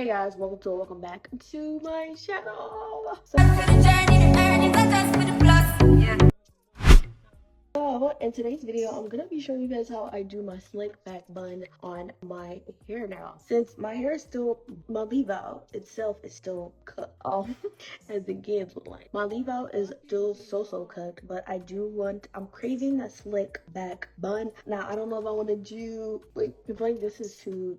Hey guys, welcome back to my channel. So in today's video, I'm gonna be showing you guys how I do my slick back bun on my hair now. Since my hair is still, my leave out itself is still cut off as the kids would like. My leave out is still so cut, but I'm craving a slick back bun. Now I don't know if I want to do like, I feel like this is too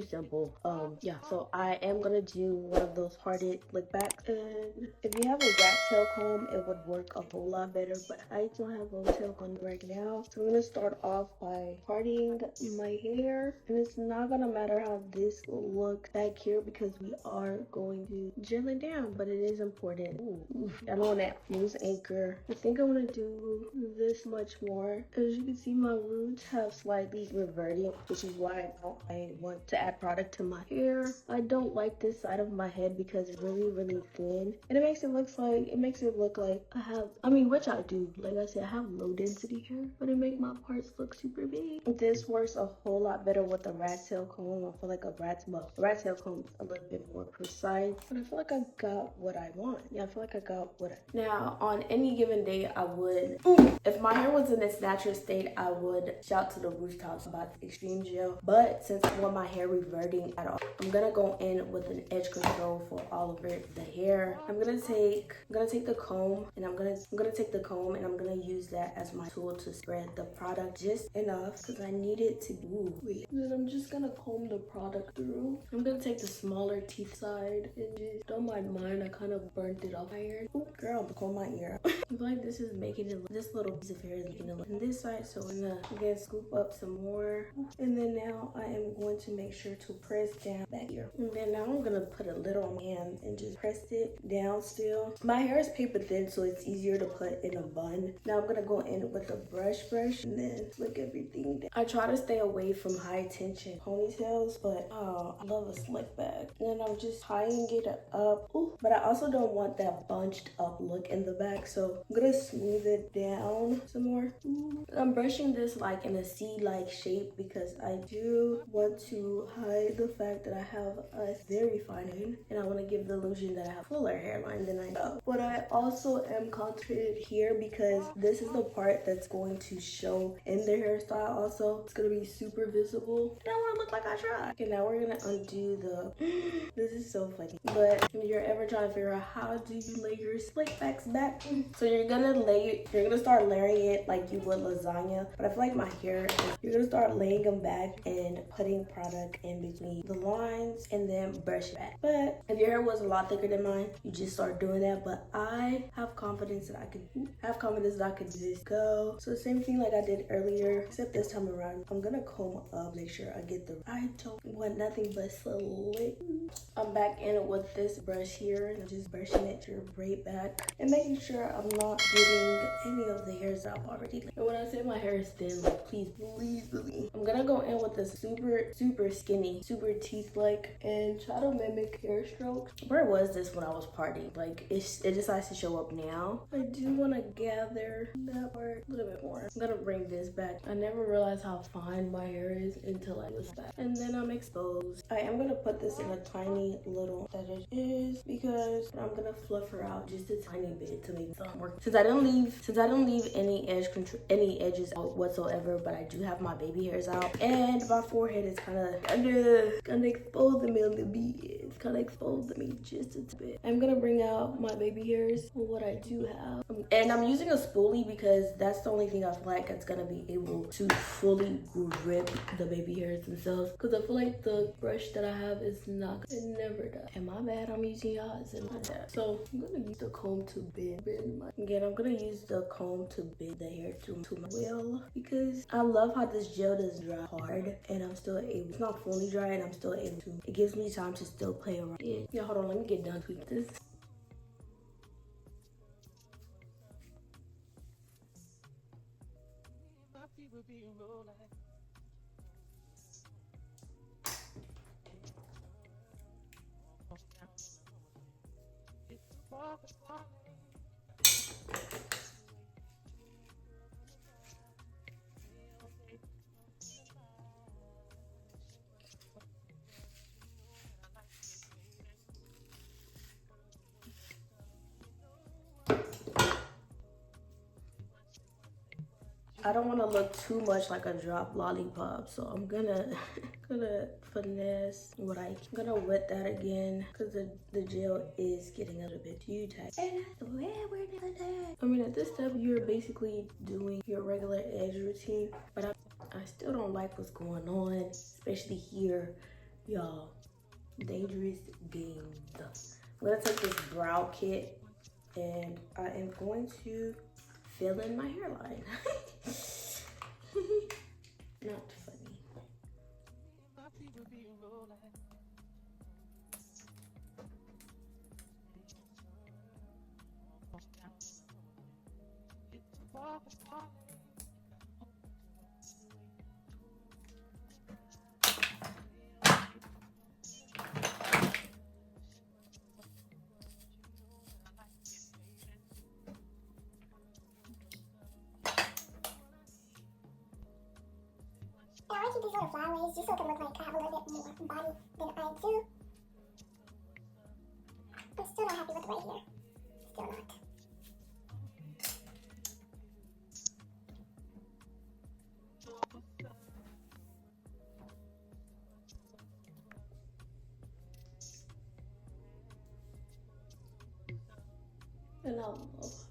simple. Yeah, so I am gonna do one of those parted slick back, and if you have a rat tail comb, it would work a whole lot better, but I don't have a tail comb right now. So I'm gonna start off by parting my hair, and it's not gonna matter how this will look back here because we are going to gel it down, but it is important. Ooh, I don't want to lose anchor. I think I'm gonna do this much more. As you can see, my roots have slightly reverted, which is why I want to add product to my hair. I don't like this side of my head because it's really thin, and it makes it look like which I do. Like I said, I have low density hair, but it make my parts look super big. This works a whole lot better with a rat tail comb. I feel like a rat tail comb is a little bit more precise, but I feel like I got what I want. Yeah, I feel like I got what I Now, on any given day, I would, if my hair was in its natural state, I would shout to the rooftops about the extreme gel. But since I want my hair reverting at all, I'm gonna go in with an edge control for all of the hair. I'm gonna take the comb, and I'm gonna use that as my tool to spread the product just enough because I need it to Then I'm just gonna comb the product through. I'm gonna take the smaller teeth side and just don't mind mine. I kind of burnt it off my hair. Ooh, girl, I'm comb my ear. I feel like this is making it, this little piece of hair is making it look on this side, so I'm gonna again scoop up some more, and then now I am going to make sure to press down back here, and then now I'm gonna put a little on my hand and just press it down still. My hair is paper thin, so it's easier to put in a bun. Now I'm gonna go in with a brush and then slick everything down. I try to stay away from high tension ponytails, but I love a slick back. And I'm just tying it up. Ooh, but I also don't want that bunched up look in the back, so I'm gonna smooth it down some more. I'm brushing this like in a C-like shape because I do want to hide the fact that I have a very fine hair, and I want to give the illusion that I have fuller hairline than I do. But I also am concentrated here because this is the part that's going to show in the hairstyle. Also, it's gonna be super visible, and I want to look like I tried. Okay, now we're gonna undo the this is so funny, but if you're ever trying to figure out how do you lay your slick backs back, so you're gonna start layering it like you would lasagna, but I feel like my hair, you're gonna start laying them back and putting product in between the lines and then brush it back. But if your hair was a lot thicker than mine, you just start doing that. But I have confidence that I could do this. Go. So the same thing like I did earlier, except this time around, I'm gonna comb up, make sure I get the, I don't want nothing but slick. I'm back in with this brush here and just brushing it to right back and making sure I'm not getting any of the hairs that I've already laid. And when I say my hair is thin, like, please believe me. I'm gonna go in with this super skinny, super teeth-like, and try to mimic hair strokes. Where was this when I was partying? Like, it decides to show up now. I do want to gather that part a little bit more. I'm gonna bring this back. I never realized how fine my hair is until I was back. And then I'm exposed. I am gonna put this in a tiny little that it is because I'm gonna fluff her out just a tiny bit to make it work. Since I don't leave any edges out whatsoever, but I do have my baby hairs out, and my forehead is kind of exposing me a little bit. It's kind of exposing me just a bit. I'm gonna bring out my baby hairs, what I do have, and I'm using a spoolie because that's the only thing I feel like it's gonna be able to fully grip the baby hairs themselves, because I feel like the brush that I have is not, it never does. And my bad, I'm using yours and my dad. So I'm gonna use the comb to bend my, again, I'm gonna use the comb to bend the hair to my will, because I love how this gel does dry hard and I'm still able, it's not fully dry and I'm still able to, it gives me time to still play around. Yeah, hold on, let me get done tweak this. I don't want to look too much like a drop lollipop, so I'm gonna gonna finesse what I'm gonna wet that again because the gel is getting a little bit too tight. And that's where we're doing that. I mean, at this step, you're basically doing your regular edge routine, but I still don't like what's going on, especially here, y'all. Dangerous game. I'm gonna take this brow kit and I am going to fill in my hairline. Not funny. I like to do sort of flyaways just so it can look like I have a little bit more body than I do. I'm still not happy with the right here. Still not. And I love this.